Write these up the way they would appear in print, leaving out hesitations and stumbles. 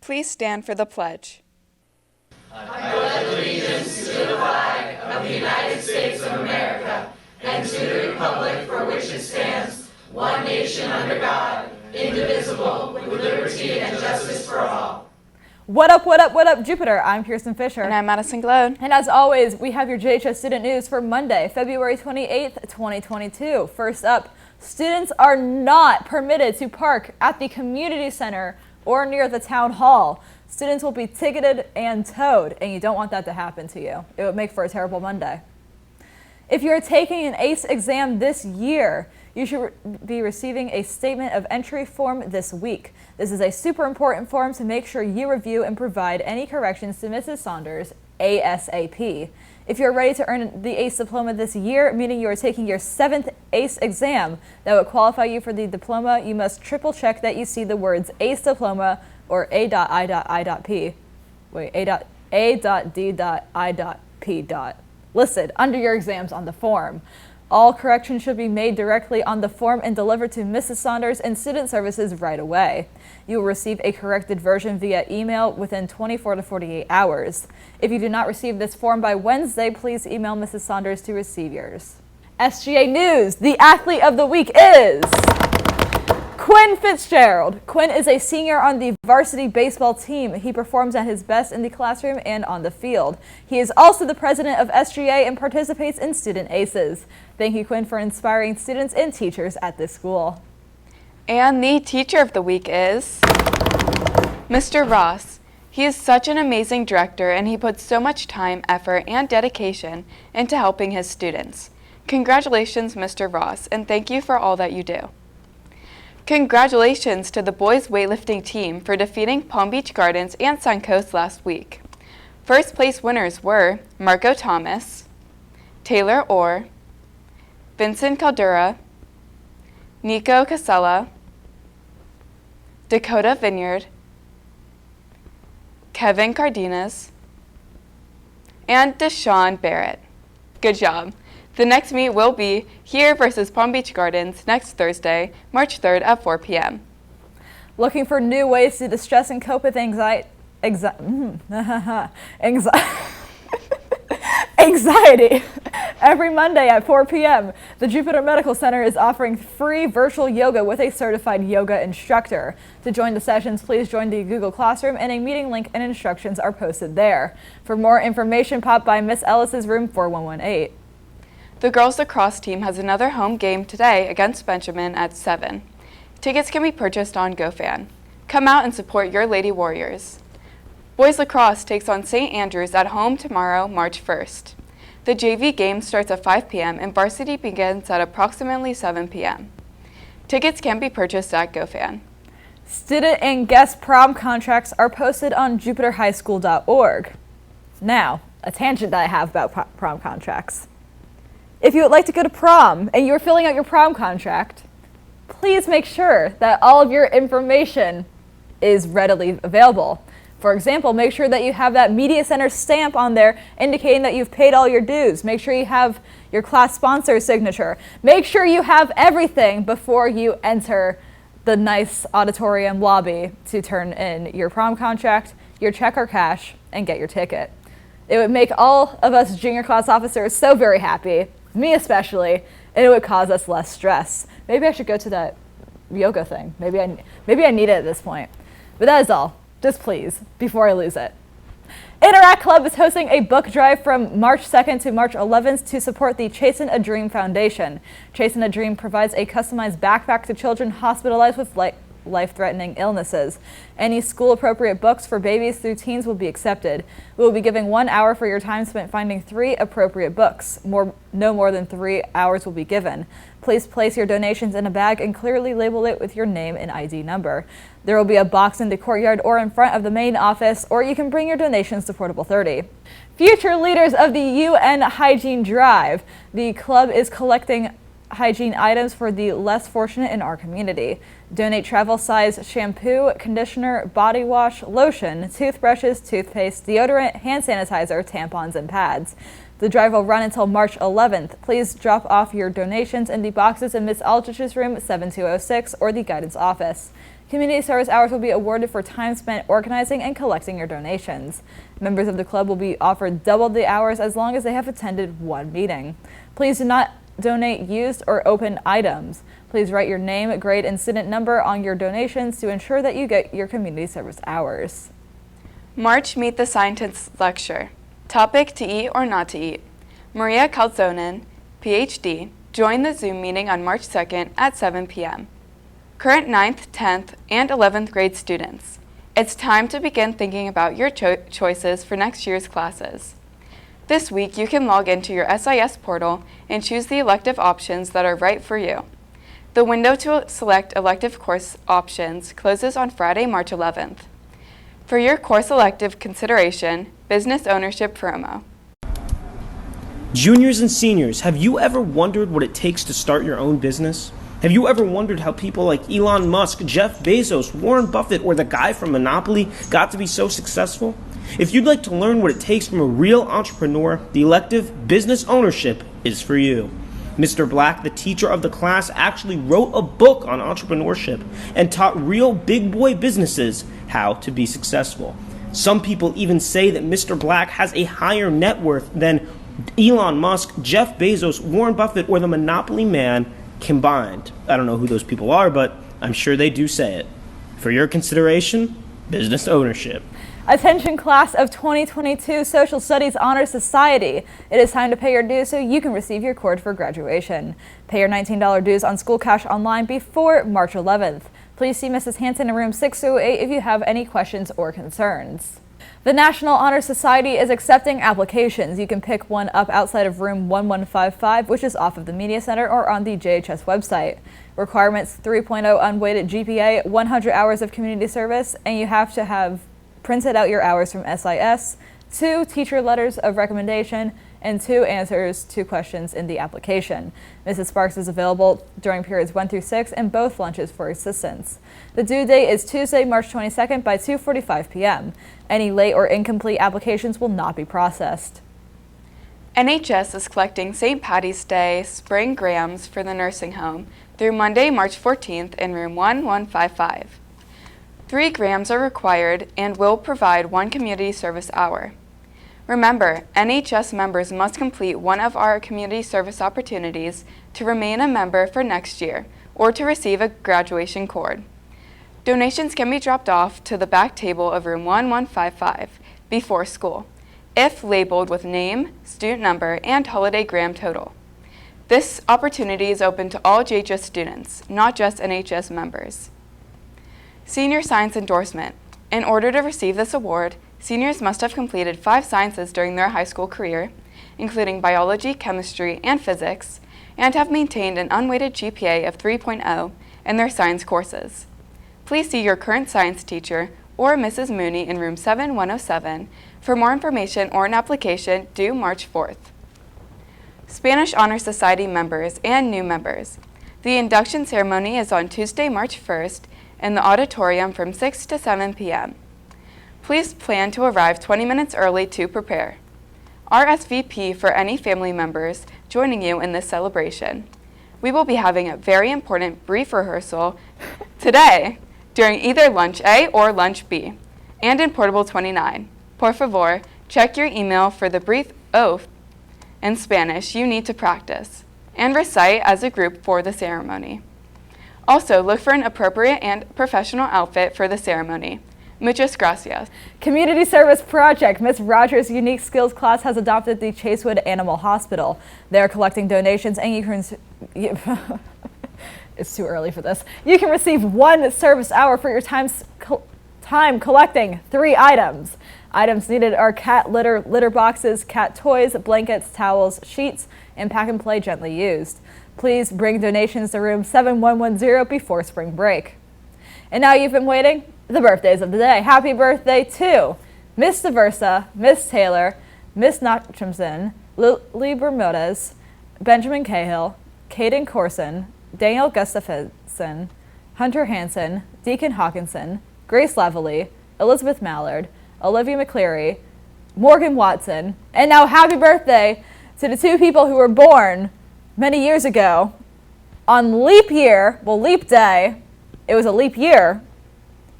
Please stand for the pledge. I pledge allegiance to the flag of the United States of America and to the republic for which it stands, one nation under God, indivisible, with liberty and justice for all. What up, Jupiter? I'm Kirsten Fisher. And I'm Madison Glode. And as always, we have your JHS student news for Monday, February 28th, 2022. First up, students are not permitted to park at the community center or near the town hall. Students will be ticketed and towed, and you don't want that to happen to you. It would make for a terrible Monday. If you're taking an ACE exam this year, you should be receiving a statement of entry form this week. This is a super important form to make sure you review and provide any corrections to Mrs. Saunders ASAP. If you're ready to earn the ACE diploma this year, meaning you are taking your 7th ACE exam that would qualify you for the diploma, you must triple check that you see the words ACE diploma or A.I.I.P. A.D.I.P. listed under your exams on the form. All corrections should be made directly on the form and delivered to Mrs. Saunders and Student Services right away. You will receive a corrected version via email within 24 to 48 hours. If you do not receive this form by Wednesday, please email Mrs. Saunders to receive yours. SGA News, the athlete of the week is Quinn Fitzgerald. Quinn is a senior on the varsity baseball team. He performs at his best in the classroom and on the field. He is also the president of SGA and participates in Student ACEs. Thank you, Quinn, for inspiring students and teachers at this school. And the teacher of the week is Mr. Ross. He is such an amazing director, and he puts so much time, effort, and dedication into helping his students. Congratulations, Mr. Ross, and thank you for all that you do. Congratulations to the boys weightlifting team for defeating Palm Beach Gardens and Suncoast last week. First place winners were Marco Thomas, Taylor Orr, Vincent Caldura, Nico Casella, Dakota Vineyard, Kevin Cardenas, and Deshaun Barrett. Good job. The next meet will be here versus Palm Beach Gardens next Thursday, March 3rd at 4 p.m. Looking for new ways to distress and cope with anxiety? Every Monday at 4 p.m., the Jupiter Medical Center is offering free virtual yoga with a certified yoga instructor. To join the sessions, please join the Google Classroom, and a meeting link and instructions are posted there. For more information, pop by Miss Ellis's room 4118. The girls lacrosse team has another home game today against Benjamin at 7. Tickets can be purchased on GoFan. Come out and support your Lady Warriors. Boys lacrosse takes on St. Andrews at home tomorrow, March 1st. The JV game starts at 5 p.m. and varsity begins at approximately 7 p.m. Tickets can be purchased at GoFan. Student and guest prom contracts are posted on jupiterhighschool.org. Now, a tangent that I have about prom contracts. If you would like to go to prom and you're filling out your prom contract, please make sure that all of your information is readily available. For example, make sure that you have that Media Center stamp on there indicating that you've paid all your dues. Make sure you have your class sponsor signature. Make sure you have everything before you enter the nice auditorium lobby to turn in your prom contract, your check or cash, and get your ticket. It would make all of us junior class officers so very happy, me especially, and it would cause us less stress. Maybe I should go to that yoga thing. Maybe I need it at this point. But that is all. Just please, before I lose it. Interact Club is hosting a book drive from March 2nd to March 11th to support the Chasing a Dream Foundation. Chasing a Dream provides a customized backpack to children hospitalized with life-threatening illnesses. Any school-appropriate books for babies through teens will be accepted. We will be giving 1 hour for your time spent finding 3 appropriate books. No more than 3 hours will be given. Please place your donations in a bag and clearly label it with your name and ID number. There will be a box in the courtyard or in front of the main office, or you can bring your donations to Portable 30. Future leaders of the UN Hygiene Drive. The club is collecting hygiene items for the less fortunate in our community. Donate travel size shampoo, conditioner, body wash, lotion, toothbrushes, toothpaste, deodorant, hand sanitizer, tampons, and pads. The drive will run until March 11th. Please drop off your donations in the boxes in Ms. Aldrich's room 7206 or the guidance office. Community service hours will be awarded for time spent organizing and collecting your donations. Members of the club will be offered double the hours as long as they have attended one meeting. Please do not donate used or open items. Please write your name, grade, and student number on your donations to ensure that you get your community service hours. March Meet the Scientists lecture. Topic: to eat or not to eat. Maria Calzonen, PhD, joined the Zoom meeting on March 2nd at 7 p.m. Current 9th, 10th, and 11th grade students, it's time to begin thinking about your choices for next year's classes. This week, you can log into your SIS portal and choose the elective options that are right for you. The window to select elective course options closes on Friday, March 11th. For your course elective consideration, business ownership promo. Juniors and seniors, have you ever wondered what it takes to start your own business? Have you ever wondered how people like Elon Musk, Jeff Bezos, Warren Buffett, or the guy from Monopoly got to be so successful? If you'd like to learn what it takes from a real entrepreneur, the elective Business Ownership is for you. Mr. Black, the teacher of the class, actually wrote a book on entrepreneurship and taught real big boy businesses how to be successful. Some people even say that Mr. Black has a higher net worth than Elon Musk, Jeff Bezos, Warren Buffett, or the Monopoly man combined. I don't know who those people are, but I'm sure they do say it. For your consideration, Business Ownership. Attention class of 2022 Social Studies Honor Society. It is time to pay your dues so you can receive your cord for graduation. Pay your $19 dues on School Cash Online before March 11th. Please see Mrs. Hanson in room 608 if you have any questions or concerns. The National Honor Society is accepting applications. You can pick one up outside of room 1155, which is off of the Media Center, or on the JHS website. Requirements: 3.0 unweighted GPA, 100 hours of community service, and you have to have printed out your hours from SIS, 2 teacher letters of recommendation, and 2 answers to questions in the application. Mrs. Sparks is available during periods 1 through 6 and both lunches for assistance. The due date is Tuesday, March 22nd by 2:45 p.m. Any late or incomplete applications will not be processed. NHS is collecting St. Patty's Day spring grams for the nursing home through Monday, March 14th in room 1155. 3 grams are required and will provide 1 community service hour. Remember, NHS members must complete one of our community service opportunities to remain a member for next year or to receive a graduation cord. Donations can be dropped off to the back table of room 1155 before school, if labeled with name, student number, and holiday gram total. This opportunity is open to all JHS students, not just NHS members. Senior Science Endorsement. In order to receive this award, seniors must have completed 5 sciences during their high school career, including biology, chemistry, and physics, and have maintained an unweighted GPA of 3.0 in their science courses. Please see your current science teacher or Mrs. Mooney in room 7107 for more information or an application due March 4th. Spanish Honor Society members and new members. The induction ceremony is on Tuesday, March 1st in the auditorium from 6 to 7 p.m. Please plan to arrive 20 minutes early to prepare. RSVP for any family members joining you in this celebration. We will be having a very important brief rehearsal today during either lunch A or lunch B, and in Portable 29. Por favor, check your email for the brief oath in Spanish you need to practice and recite as a group for the ceremony. Also, look for an appropriate and professional outfit for the ceremony. Muchas gracias. Community Service Project. Ms. Rogers' Unique Skills class has adopted the Chasewood Animal Hospital. They are collecting donations and you can... It's too early for this. You can receive 1 service hour for your time collecting 3 items. Items needed are cat litter boxes, cat toys, blankets, towels, sheets, and pack and play gently used. Please bring donations to room 7110 before spring break. And now you've been waiting, the birthdays of the day. Happy birthday to Miss DeVersa, Miss Taylor, Miss Nachimson, Lily Bermudez, Benjamin Cahill, Caden Corson, Daniel Gustafson, Hunter Hansen, Deacon Hawkinson, Grace Levely, Elizabeth Mallard, Olivia McCleary, Morgan Watson, and now happy birthday to the 2 people who were born many years ago on leap year, well, leap day. It was a leap year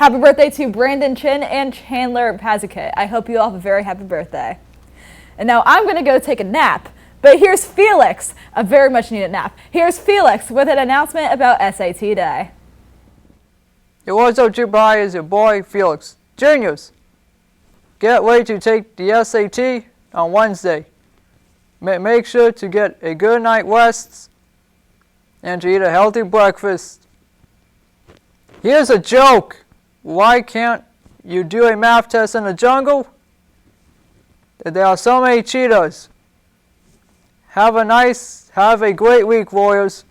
Happy birthday to Brandon Chin and Chandler Pazuket. I hope you all have a very happy birthday. And now I'm going to go take a nap. But here's Felix, a very much needed nap. Here's Felix with an announcement about SAT Day. Yo, what's up, Jupiter High? Is your boy Felix. Juniors, get ready to take the SAT on Wednesday. Make sure to get a good night rest and to eat a healthy breakfast. Here's a joke. Why can't you do a math test in the jungle? There are so many cheetahs. Have a great week, Warriors.